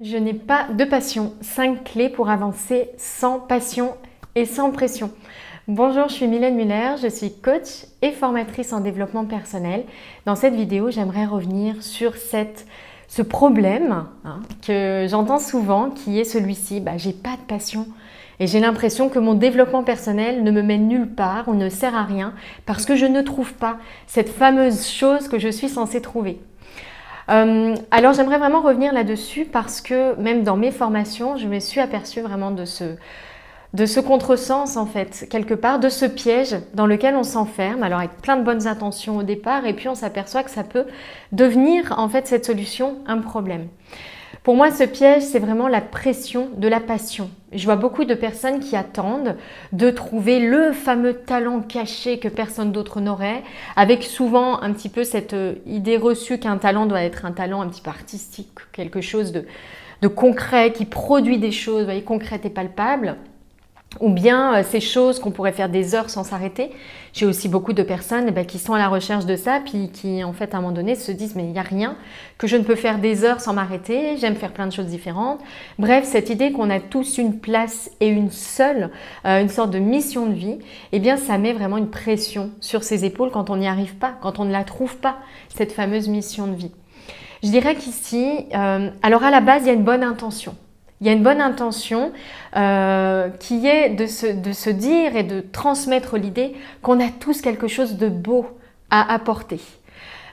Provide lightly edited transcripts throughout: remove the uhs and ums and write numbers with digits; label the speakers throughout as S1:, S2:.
S1: Je n'ai pas de passion. 5 clés pour avancer sans passion et sans pression. Bonjour, je suis Mylène Muller, je suis coach et formatrice en développement personnel. Dans cette vidéo, j'aimerais revenir sur ce problème que j'entends souvent, qui est celui-ci. J'ai pas de passion et j'ai l'impression que mon développement personnel ne me mène nulle part ou ne sert à rien parce que je ne trouve pas cette fameuse chose que je suis censée trouver. Alors j'aimerais vraiment revenir là-dessus parce que même dans mes formations, je me suis aperçue vraiment de ce contresens en fait, quelque part, de ce piège dans lequel on s'enferme, alors avec plein de bonnes intentions au départ, et puis on s'aperçoit que ça peut devenir en fait cette solution un problème. Pour moi, ce piège, c'est vraiment la pression de la passion. Je vois beaucoup de personnes qui attendent de trouver le fameux talent caché que personne d'autre n'aurait, avec souvent un petit peu cette idée reçue qu'un talent doit être un talent un petit peu artistique, quelque chose de concret, qui produit des choses, vous voyez, concrètes et palpables. Ou bien ces choses qu'on pourrait faire des heures sans s'arrêter. J'ai aussi beaucoup de personnes qui sont à la recherche de ça, puis qui en fait à un moment donné se disent mais il n'y a rien que je ne peux faire des heures sans m'arrêter, j'aime faire plein de choses différentes. Bref, cette idée qu'on a tous une place et une seule, une sorte de mission de vie, eh bien ça met vraiment une pression sur ses épaules quand on n'y arrive pas, quand on ne la trouve pas, cette fameuse mission de vie. Je dirais qu'ici, alors à la base il y a une bonne intention. Il y a une bonne intention qui est de se dire et de transmettre l'idée qu'on a tous quelque chose de beau à apporter.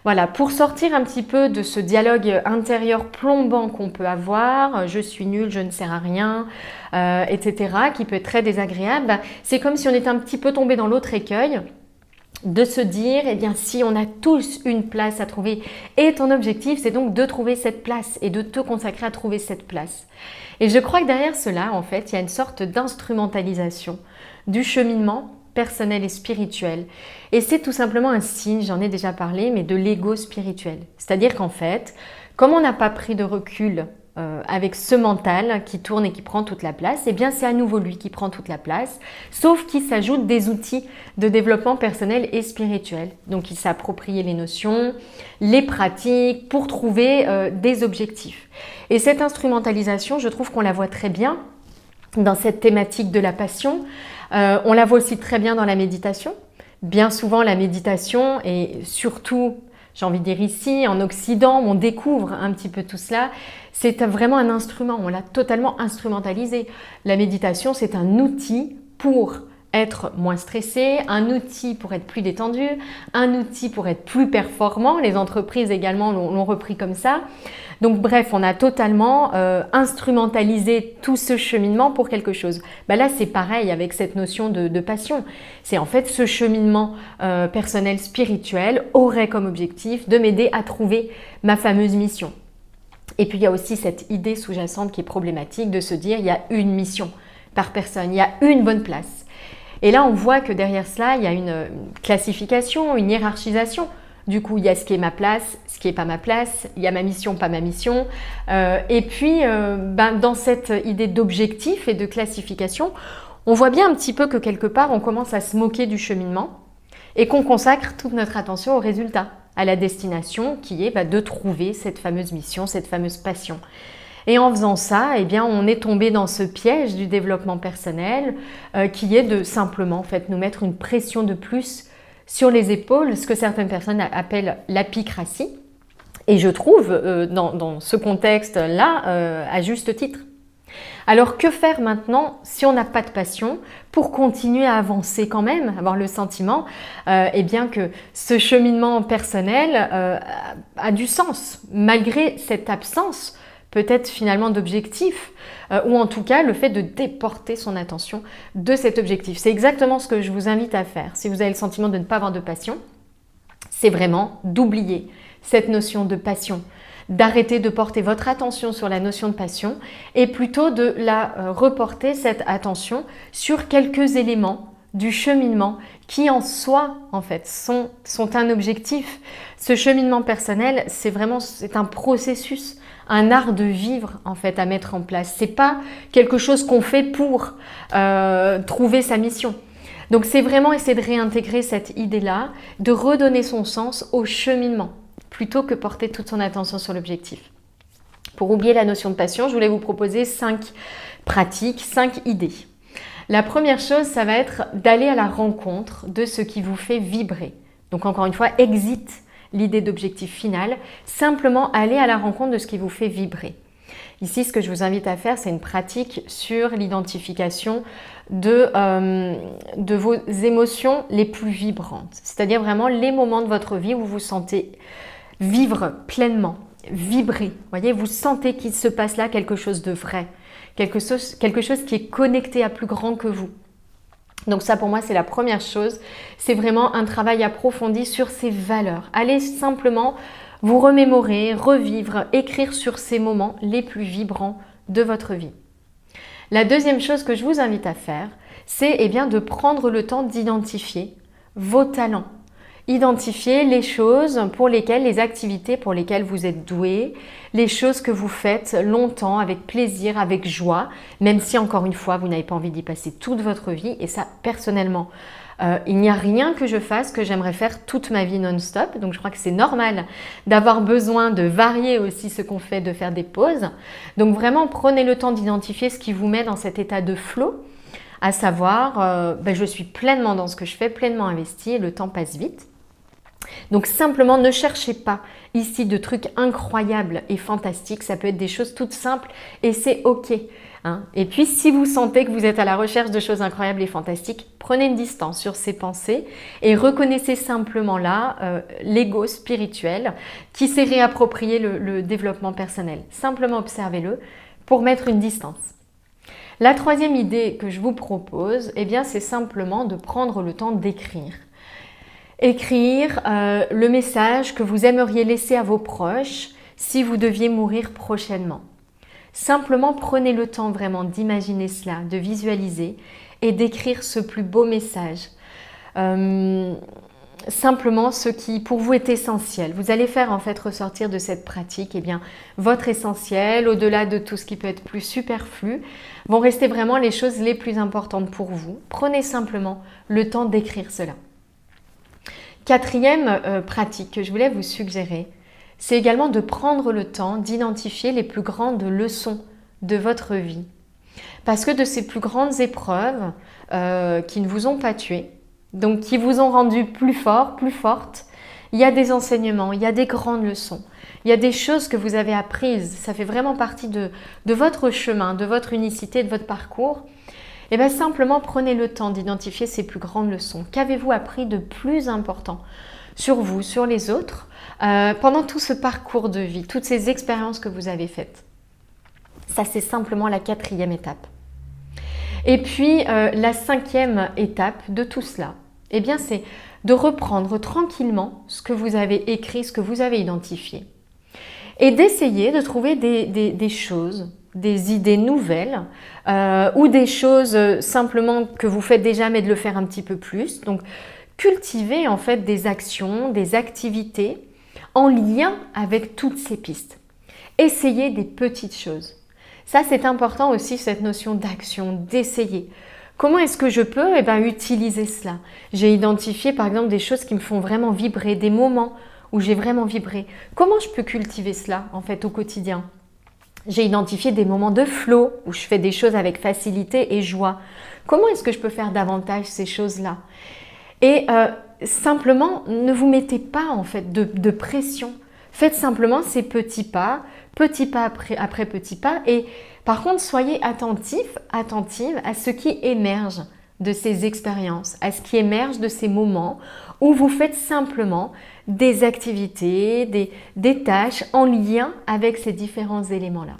S1: Voilà, pour sortir un petit peu de ce dialogue intérieur plombant qu'on peut avoir, je suis nulle, je ne sers à rien, etc., qui peut être très désagréable, c'est comme si on était un petit peu tombé dans l'autre écueil, de se dire, eh bien, si on a tous une place à trouver, et ton objectif, c'est donc de trouver cette place et de te consacrer à trouver cette place. Et je crois que derrière cela, en fait, il y a une sorte d'instrumentalisation du cheminement personnel et spirituel. Et c'est tout simplement un signe, j'en ai déjà parlé, mais de l'ego spirituel. C'est-à-dire qu'en fait, comme on n'a pas pris de recul avec ce mental qui tourne et qui prend toute la place, eh bien c'est à nouveau lui qui prend toute la place, sauf qu'il s'ajoute des outils de développement personnel et spirituel. Donc il s'approprie les notions, les pratiques pour trouver des objectifs. Et cette instrumentalisation, je trouve qu'on la voit très bien dans cette thématique de la passion. On la voit aussi très bien dans la méditation. Bien souvent, la méditation, et surtout, j'ai envie de dire ici, en Occident, on découvre un petit peu tout cela. C'est vraiment un instrument, on l'a totalement instrumentalisé. La méditation, c'est un outil pour être moins stressé, un outil pour être plus détendu, un outil pour être plus performant. Les entreprises également l'ont repris comme ça. Donc bref, on a totalement instrumentalisé tout ce cheminement pour quelque chose. Là, c'est pareil avec cette notion de passion. C'est en fait ce cheminement personnel spirituel aurait comme objectif de m'aider à trouver ma fameuse mission. Et puis il y a aussi cette idée sous-jacente qui est problématique de se dire il y a une mission par personne, il y a une bonne place. Et là, on voit que derrière cela, il y a une classification, une hiérarchisation. Du coup, il y a ce qui est ma place, ce qui n'est pas ma place, il y a ma mission, pas ma mission. Et puis, dans cette idée d'objectif et de classification, on voit bien un petit peu que quelque part, on commence à se moquer du cheminement et qu'on consacre toute notre attention au résultat, à la destination qui est de trouver cette fameuse mission, cette fameuse passion. Et en faisant ça, eh bien, on est tombé dans ce piège du développement personnel qui est de simplement en fait, nous mettre une pression de plus sur les épaules, ce que certaines personnes appellent l'apicratie. Et je trouve, dans ce contexte-là, à juste titre. Alors que faire maintenant si on n'a pas de passion pour continuer à avancer quand même, avoir le sentiment bien que ce cheminement personnel a du sens, malgré cette absence peut-être finalement d'objectif, ou en tout cas le fait de déporter son attention de cet objectif. C'est exactement ce que je vous invite à faire. Si vous avez le sentiment de ne pas avoir de passion, c'est vraiment d'oublier cette notion de passion, d'arrêter de porter votre attention sur la notion de passion et plutôt de la reporter cette attention sur quelques éléments du cheminement qui en soi en fait sont un objectif. Ce cheminement personnel, c'est un processus, un art de vivre en fait à mettre en place. C'est pas quelque chose qu'on fait pour trouver sa mission. Donc c'est vraiment essayer de réintégrer cette idée-là, de redonner son sens au cheminement plutôt que porter toute son attention sur l'objectif. Pour oublier la notion de passion, je voulais vous proposer 5 pratiques, 5 idées. La première chose, ça va être d'aller à la rencontre de ce qui vous fait vibrer. Donc encore une fois, exit l'idée d'objectif final, simplement aller à la rencontre de ce qui vous fait vibrer. Ici, ce que je vous invite à faire, c'est une pratique sur l'identification de vos émotions les plus vibrantes. C'est-à-dire vraiment les moments de votre vie où vous vous sentez vivre pleinement, vibrer. Vous voyez, vous sentez qu'il se passe là quelque chose de vrai. Quelque chose qui est connecté à plus grand que vous. Donc ça pour moi c'est la première chose, c'est vraiment un travail approfondi sur ces valeurs. Allez simplement vous remémorer, revivre, écrire sur ces moments les plus vibrants de votre vie. La deuxième chose que je vous invite à faire, c'est de prendre le temps d'identifier vos talents. Identifier les choses pour lesquelles, les activités pour lesquelles vous êtes doué, les choses que vous faites longtemps, avec plaisir, avec joie, même si encore une fois, vous n'avez pas envie d'y passer toute votre vie. Et ça, personnellement, il n'y a rien que je fasse que j'aimerais faire toute ma vie non-stop. Donc je crois que c'est normal d'avoir besoin de varier aussi ce qu'on fait, de faire des pauses. Donc vraiment, prenez le temps d'identifier ce qui vous met dans cet état de flow, à savoir, je suis pleinement dans ce que je fais, pleinement investie et le temps passe vite. Donc simplement ne cherchez pas ici de trucs incroyables et fantastiques, ça peut être des choses toutes simples et c'est ok. Et puis si vous sentez que vous êtes à la recherche de choses incroyables et fantastiques, prenez une distance sur ces pensées et reconnaissez simplement là l'ego spirituel qui s'est réapproprié le développement personnel. Simplement observez-le pour mettre une distance. La troisième idée que je vous propose, c'est simplement de prendre le temps d'écrire. Écrire le message que vous aimeriez laisser à vos proches si vous deviez mourir prochainement. Simplement prenez le temps vraiment d'imaginer cela, de visualiser et d'écrire ce plus beau message. Simplement ce qui pour vous est essentiel. Vous allez faire en fait ressortir de cette pratique votre essentiel, au-delà de tout ce qui peut être plus superflu, vont rester vraiment les choses les plus importantes pour vous. Prenez simplement le temps d'écrire cela. Quatrième pratique que je voulais vous suggérer, c'est également de prendre le temps d'identifier les plus grandes leçons de votre vie. Parce que de ces plus grandes épreuves qui ne vous ont pas tué, donc qui vous ont rendu plus fort, plus forte, il y a des enseignements, il y a des grandes leçons, il y a des choses que vous avez apprises, ça fait vraiment partie de votre chemin, de votre unicité, de votre parcours. Simplement prenez le temps d'identifier ces plus grandes leçons. Qu'avez-vous appris de plus important sur vous, sur les autres, pendant tout ce parcours de vie, toutes ces expériences que vous avez faites? Ça, c'est simplement la quatrième étape. Et puis, la cinquième étape de tout cela, c'est de reprendre tranquillement ce que vous avez écrit, ce que vous avez identifié. Et d'essayer de trouver des choses, des idées nouvelles ou des choses simplement que vous faites déjà mais de le faire un petit peu plus. Donc cultivez en fait des actions, des activités en lien avec toutes ces pistes. Essayez des petites choses. Ça c'est important aussi, cette notion d'action, d'essayer. Comment est-ce que je peux utiliser cela? J'ai identifié par exemple des choses qui me font vraiment vibrer, des moments où j'ai vraiment vibré. Comment je peux cultiver cela en fait au quotidien? J'ai identifié des moments de flow où je fais des choses avec facilité et joie. Comment est-ce que je peux faire davantage ces choses-là? Et simplement, ne vous mettez pas en fait de pression. Faites simplement ces petits pas après petit pas. Et par contre, soyez attentif, attentive à ce qui émerge de ces expériences, à ce qui émerge de ces moments où vous faites simplement des activités, des tâches en lien avec ces différents éléments-là.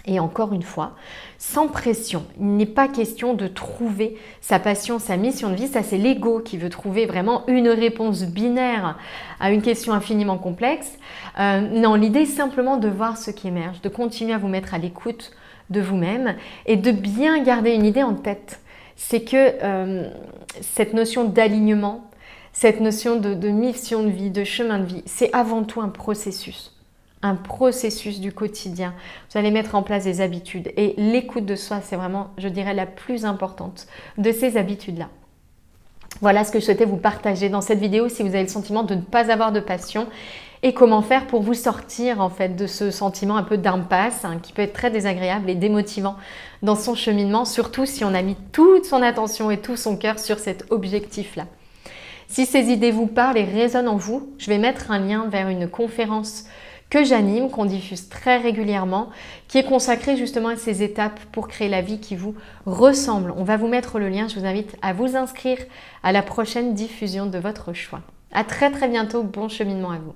S1: Et encore une fois, sans pression. Il n'est pas question de trouver sa passion, sa mission de vie. Ça, c'est l'ego qui veut trouver vraiment une réponse binaire à une question infiniment complexe. Non, l'idée est simplement de voir ce qui émerge, de continuer à vous mettre à l'écoute de vous-même et de bien garder une idée en tête. C'est que cette notion d'alignement, cette notion de mission de vie, de chemin de vie, c'est avant tout un processus du quotidien. Vous allez mettre en place des habitudes et l'écoute de soi, c'est vraiment, je dirais, la plus importante de ces habitudes-là. Voilà ce que je souhaitais vous partager dans cette vidéo. Si vous avez le sentiment de ne pas avoir de passion, et comment faire pour vous sortir en fait de ce sentiment un peu d'impasse qui peut être très désagréable et démotivant dans son cheminement, surtout si on a mis toute son attention et tout son cœur sur cet objectif-là. Si ces idées vous parlent et résonnent en vous, je vais mettre un lien vers une conférence que j'anime, qu'on diffuse très régulièrement, qui est consacrée justement à ces étapes pour créer la vie qui vous ressemble. On va vous mettre le lien, je vous invite à vous inscrire à la prochaine diffusion de votre choix. À très bientôt, bon cheminement à vous.